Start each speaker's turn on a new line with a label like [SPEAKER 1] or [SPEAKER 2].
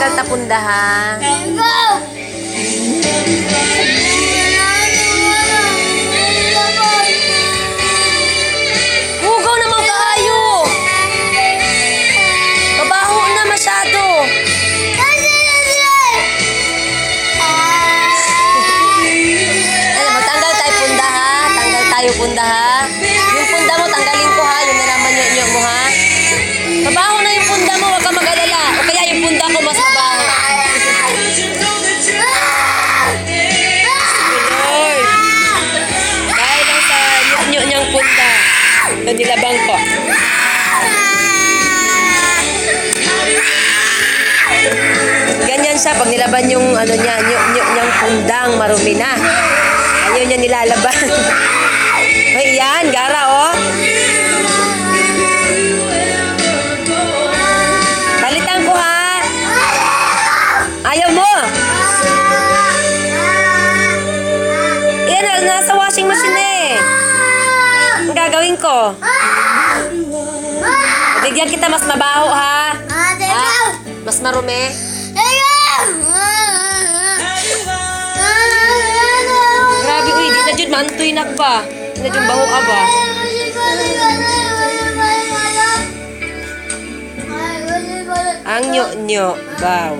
[SPEAKER 1] tanggal ta punda ha. Hugaw naman kaayo. Mabaho na masyado. Magtanggal tayo punda ha. Tanggal tayo punda ha. Yung punda mo tanggalin ko ha. Yun na naman yung mo ha. Mabaho na yung punda mo. Huwag ka mag-alala. O kaya yung punda ko mas mabaho. Lord. Dahil lang sa nyo-nyang punda. Ito nilabang ko. Ganyan siya pag nilaban yung ano niya, nyo-nyang pundang marumi na. Ayaw niya nilalaban. Ay, yan, gara oh. Balitan ko ha. Ayaw mo. Yan, nasa washing machine eh. Ang gagawin ko. Bigyan kita mas mabaho ha. Mas marumi. Grabe, uy, di na dyan mantoy na ba? Di na dyan baho ka ba? Ang nyo-nyo, baw.